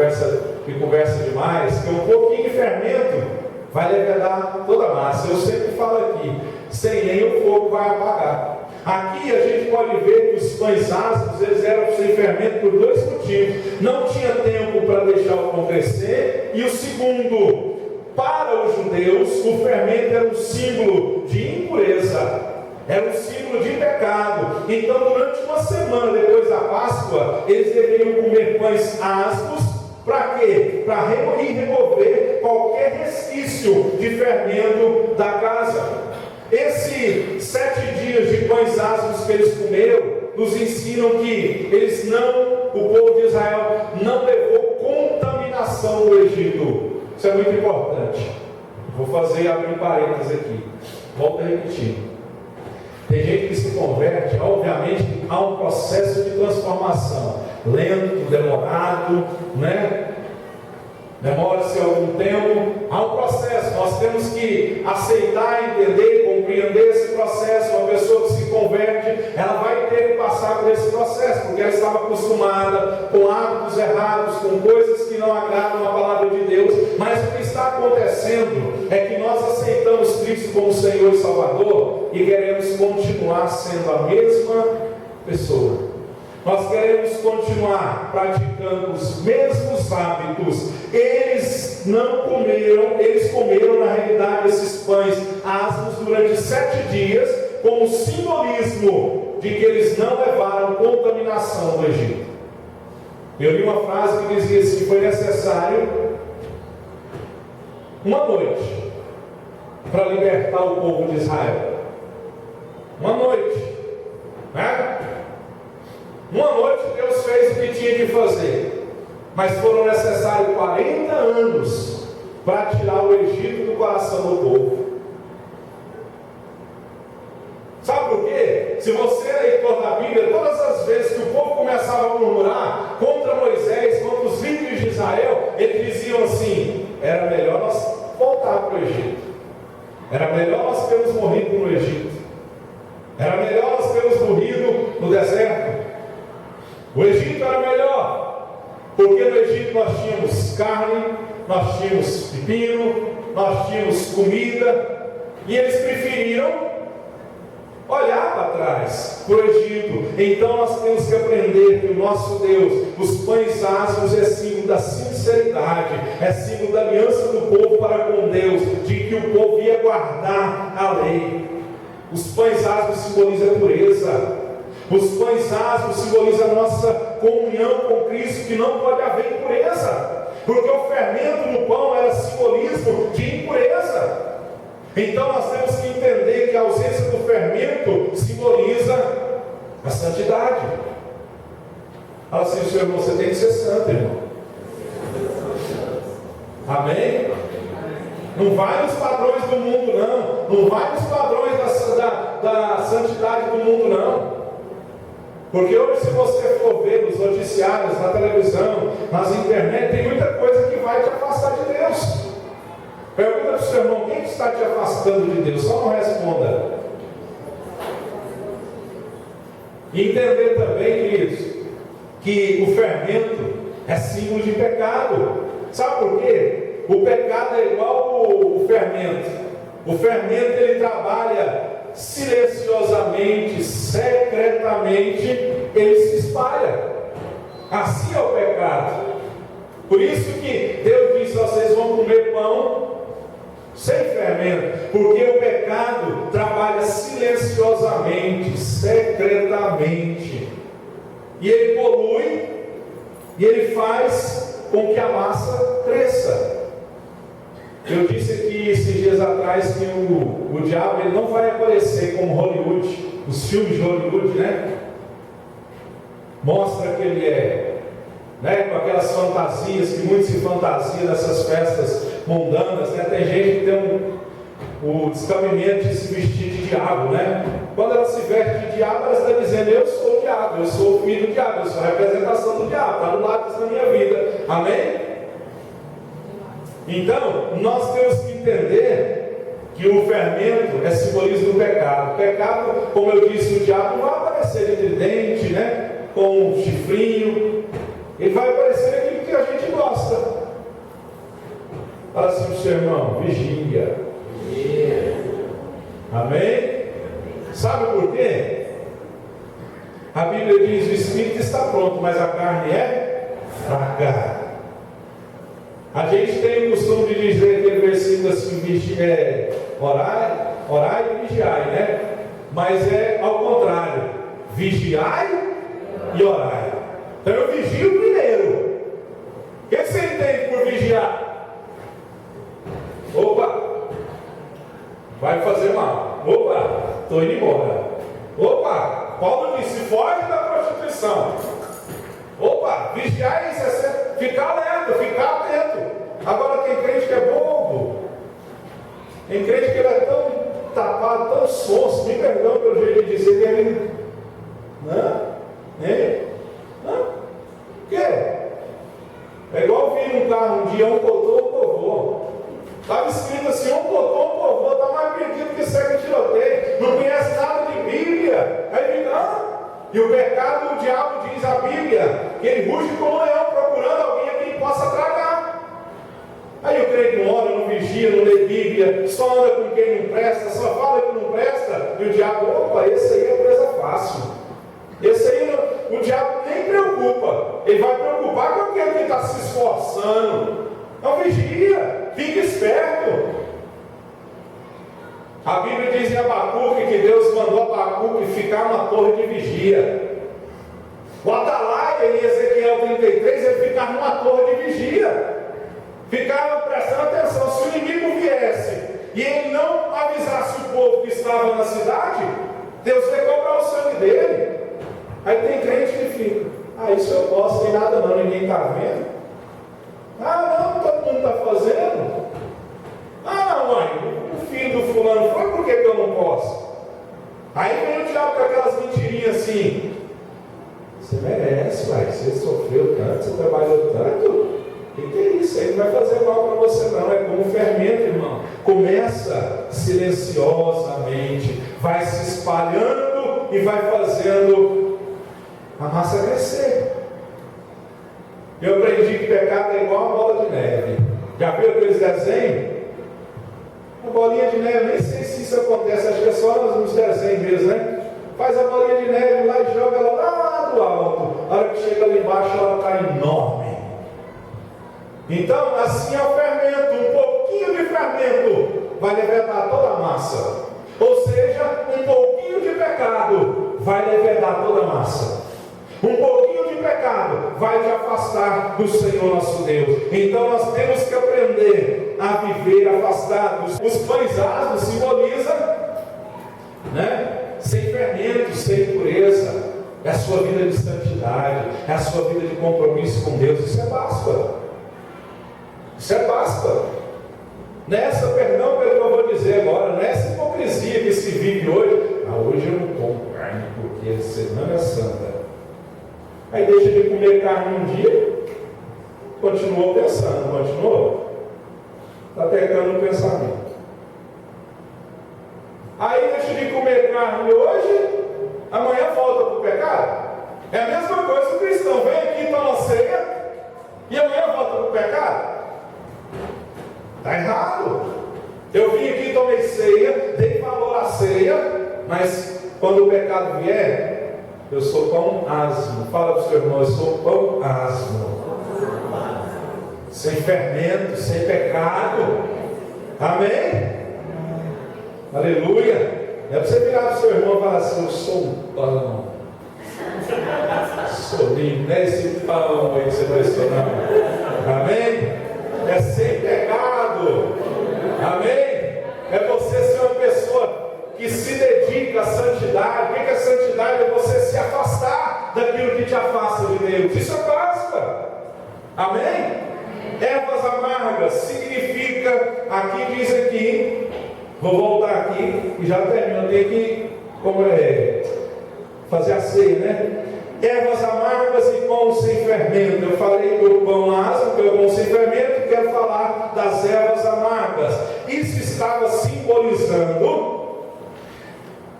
que conversa demais, que um pouquinho de fermento vai levedar toda a massa. Eu sempre falo aqui: sem lenha o fogo vai apagar. Aqui a gente pode ver que os pães asmos, eles eram sem fermento por 2 motivos. Não tinha tempo para deixar o pão crescer. E o segundo, para os judeus, o fermento era um símbolo de impureza, era um símbolo de pecado. Então, durante uma semana depois da Páscoa, eles deveriam comer pães asmos. Para quê? Para remover qualquer resquício de fermento da casa. Esses 7 dias de pães asmos que eles comeram nos ensinam que o povo de Israel não levou contaminação do Egito. Isso é muito importante. Vou abrir parênteses aqui. Volto a repetir. Tem gente que se converte, obviamente, há um processo de transformação. Lento, demorado, né? Demora-se algum tempo, há um processo, nós temos que aceitar, entender, compreender esse processo. Uma pessoa que se converte, ela vai ter que passar por esse processo, porque ela estava acostumada com hábitos errados, com coisas que não agradam a palavra de Deus. Mas o que está acontecendo é que nós aceitamos Cristo como Senhor e Salvador e queremos continuar sendo a mesma pessoa. Nós queremos continuar praticando os mesmos hábitos. Eles comeram na realidade esses pães asmos durante 7 dias, como simbolismo de que eles não levaram contaminação do Egito. Eu li uma frase que dizia assim: que foi necessário uma noite para libertar o povo de Israel. Uma noite, né? Uma noite Deus fez o que tinha que fazer, mas foram necessários 40 anos para tirar o Egito do coração do povo. Sabe por quê? Se você é leitor da Bíblia, todas as vezes que o povo começava a murmurar contra Moisés, contra os líderes de Israel, eles diziam assim: era melhor nós voltar para o Egito, era melhor nós termos morrido no Egito, era melhor nós termos morrido no deserto. O Egito era melhor, porque no Egito nós tínhamos carne, nós tínhamos pepino, nós tínhamos comida, e eles preferiram olhar para trás, para o Egito. Então nós temos que aprender que o nosso Deus, os pães asmos, é símbolo da sinceridade, é símbolo da aliança do povo para com Deus, de que o povo ia guardar a lei. Os pães asmos simbolizam a pureza. Os pães asmos simbolizam a nossa comunhão com Cristo, que não pode haver impureza, porque o fermento no pão era simbolismo de impureza. Então nós temos que entender que a ausência do fermento simboliza a santidade. Fala assim: seu irmão, você tem que ser santo, irmão. Amém? Não vai nos padrões do mundo, não. Não vai nos padrões da santidade do mundo, não. Porque hoje, se você for ver nos noticiários, na televisão, nas internet, tem muita coisa que vai te afastar de Deus. Pergunta para o seu irmão: quem está te afastando de Deus? Só não responda. E entender também, queridos, que o fermento é símbolo de pecado. Sabe por quê? O pecado é igual o fermento. O fermento, ele trabalha silenciosamente, secretamente, ele se espalha. Assim é o pecado. Por isso que Deus disse: vocês vão comer pão sem fermento, porque o pecado trabalha silenciosamente, secretamente, e ele polui, e ele faz com que a massa cresça. Eu disse aqui esses dias atrás que o diabo, ele não vai aparecer como Hollywood, os filmes de Hollywood, né? Mostra que ele é, né? Com aquelas fantasias, que muitos se fantasiam nessas festas mundanas, né? Tem gente que tem o descabimento de se vestir de diabo, né? Quando ela se veste de diabo, ela está dizendo: eu sou o diabo, eu sou o filho do diabo, eu sou a representação do diabo, está do lado disso na minha vida. Amém? Então, nós temos que entender que o fermento é simbolismo do pecado. O pecado, como eu disse, o diabo não vai aparecer de tridente, né? Com um chifrinho. Ele vai aparecer aquilo que a gente gosta. Fala assim para o seu irmão: vigia. Amém? Sabe por quê? A Bíblia diz: o espírito está pronto, mas a carne é fraca. A gente tem o costume de dizer aquele versículo assim: orai e vigiai, né? Mas é ao contrário: vigiai e orai. Então eu vigio primeiro. O que você entende por vigiar? Opa, vai fazer mal. Opa, estou indo embora. Opa, Paulo disse: foge da prostituição. Opa, vigiar isso é ficar alerta, ficar atento. Agora tem crente que é bobo. Tem crente que ele é tão tapado, tão sonso, me perdão pelo jeito de dizer, que ele... Não? O quê? É igual vir num carro um dia, um cotô, um povô. Estava escrito assim, um cotô, um povô, está mais perdido que segue tiroteio, não conhece nada de Bíblia. Aí fica, e o pecado, o diabo diz a Bíblia, que ele ruge como um leão, procurando alguém a quem possa tragar. Aí o crente não ora, não vigia, não lê Bíblia, só anda com quem não presta, só fala que não presta, e o diabo, opa, esse aí é presa fácil. Esse aí o diabo nem preocupa, ele vai preocupar com aquele que está se esforçando. Então vigia, fique esperto. A Bíblia diz em Abacuque que Deus mandou Abacuque ficar numa torre de vigia. O Atalaia em Ezequiel 33, ele ficava numa torre de vigia. Ficava prestando atenção. Se o inimigo viesse e ele não avisasse o povo que estava na cidade, Deus vai cobrar o sangue dele. Aí tem crente que fica, isso eu posso, tem nada não, ninguém está vendo. Não, todo mundo está fazendo. Não, mãe, o filho do fulano foi, por que eu não posso? Aí vem o diabo com aquelas mentirinhas assim, você merece, pai, você sofreu tanto, você trabalhou tanto, o que é isso? Aí não vai fazer mal para você não, é como um fermento, irmão. Começa silenciosamente, vai se espalhando e vai fazendo a massa crescer. Eu aprendi que pecado é igual uma bola de neve. Já viu aqueles desenhos? A bolinha de neve, nem sei se isso acontece, acho que é só nos desenhos mesmo, né? Faz a bolinha de neve lá e joga ela lá do alto. A hora que chega lá embaixo, ela está enorme. Então, assim é o fermento. Um pouquinho de fermento vai levantar toda a massa. Ou seja, um pouquinho de pecado vai levantar toda a massa. Um pouquinho de pecado vai te afastar do Senhor nosso Deus. Então nós temos que aprender a viver afastados. Os pães asmos simbolizam, sem fermento, sem impureza. É a sua vida de santidade, é a sua vida de compromisso com Deus. Isso é Páscoa. Isso é Páscoa. Nessa, perdão pelo que eu vou dizer agora, nessa hipocrisia que se vive hoje. Hoje eu não como carne porque a semana é santa. Aí deixa de comer carne um dia, continuou pensando, continuou? Está pecando o pensamento. Aí deixa de comer carne hoje, amanhã volta para o pecado. É a mesma coisa o cristão, vem aqui, toma ceia, e amanhã volta para o pecado. Está errado. Eu vim aqui, tomei ceia, dei valor à ceia, mas quando o pecado vier, eu sou pão asmo. Fala para o seu irmão, eu sou pão asmo. Sem fermento, sem pecado. Amém? Aleluia. É para você virar para o seu irmão e falar assim, eu sou um pão. Sou limpo, não é esse pão aí que você prestou não. Amém? É sem pecado. Amém? É você ser uma pessoa que se dedica à santidade. O que é santidade? É você se afastar daquilo que te afasta de Deus. Isso é Páscoa. Amém? Ervas amargas significa, aqui diz aqui, vou voltar aqui e já termino, eu tenho que fazer a ceia, né? Ervas amargas e pão sem fermento. Eu falei do pão asmo, que é o pão sem fermento, e quero falar das ervas amargas. Isso estava simbolizando.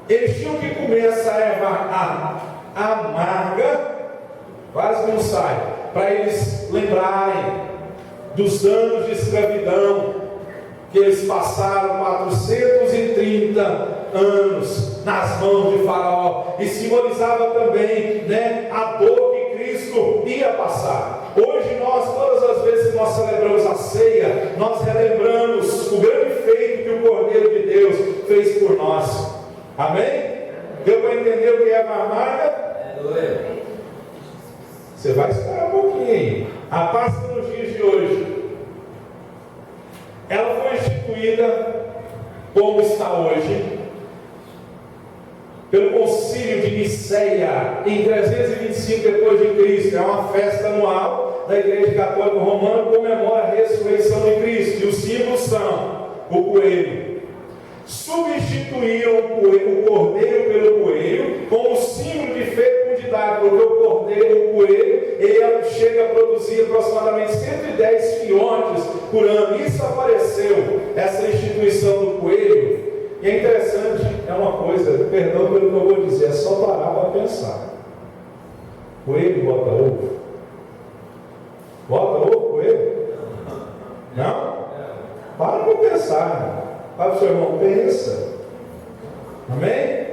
Eles tinham que comer essa erva amarga, quase que não sai, para eles lembrarem dos anos de escravidão que eles passaram 430 anos nas mãos de Faraó, e simbolizava também, a dor que Cristo ia passar. Hoje nós, todas as vezes que nós celebramos a ceia, nós relembramos o grande feito que o Cordeiro de Deus fez por nós. Amém? Deu para entender o que é a amarga? Você vai esperar um pouquinho aí. A Páscoa nos dias de hoje, ela foi instituída como está hoje pelo Concílio de Niceia em 325 depois de Cristo. É uma festa anual da Igreja Católica Romana que comemora a ressurreição de Cristo, e os símbolos são o coelho, substituíram o cordeiro pelo coelho como símbolo de fecundidade, porque o coelho, ele chega a produzir aproximadamente 110 filhotes por ano. Isso apareceu, essa instituição do coelho. E é interessante, é uma coisa, perdão pelo que eu vou dizer, é só parar para pensar. Coelho bota ovo? Bota ovo, coelho? Não? Para para pensar. Para o seu irmão, pensa. Amém?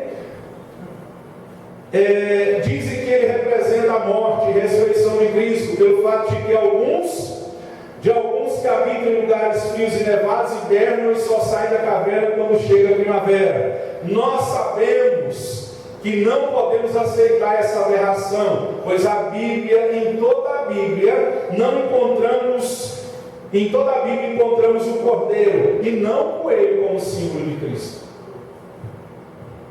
Dizem que ele representa a morte e ressurreição de Cristo, pelo fato de que alguns que habitam em lugares frios e nevados hibernam e só saem da caverna quando chega a primavera. Nós sabemos que não podemos aceitar essa aberração, pois em toda a Bíblia encontramos o cordeiro e não o coelho como símbolo de Cristo.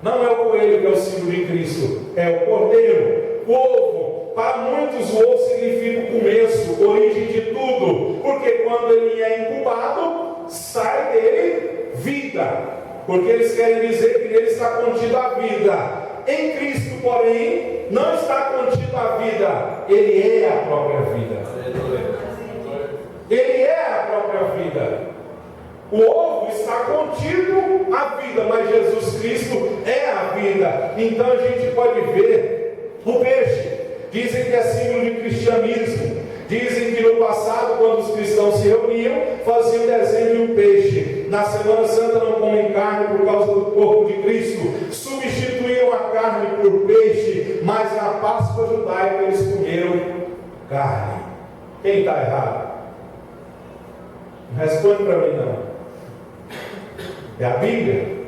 Não é o coelho que é o símbolo de Cristo, é o cordeiro. O ovo, para muitos o ovo significa o começo, origem de tudo, porque quando ele é incubado, sai dele vida, porque eles querem dizer que nele está contida a vida. Em Cristo, porém, não está contida a vida, ele é a própria vida. Ele é a própria vida. O ovo está contido a vida, mas Jesus Cristo é a vida. Então a gente pode ver o peixe. Dizem que é símbolo de cristianismo. Dizem que no passado, quando os cristãos se reuniam, faziam desenho de um peixe. Na Semana Santa não comem carne por causa do corpo de Cristo. Substituíram a carne por peixe, mas na Páscoa judaica eles comeram carne. Quem está errado? Não responde para mim não. É a Bíblia.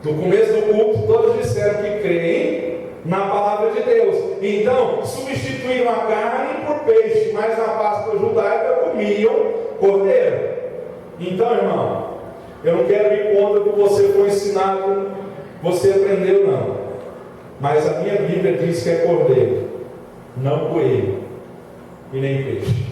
No começo do culto, todos disseram que creem na palavra de Deus. Então, substituíram a carne por peixe, mas na Páscoa judaica comiam cordeiro. Então, irmão, eu não quero ir contra o que você foi ensinado, você aprendeu, não. Mas a minha Bíblia diz que é cordeiro, não coelho e nem peixe.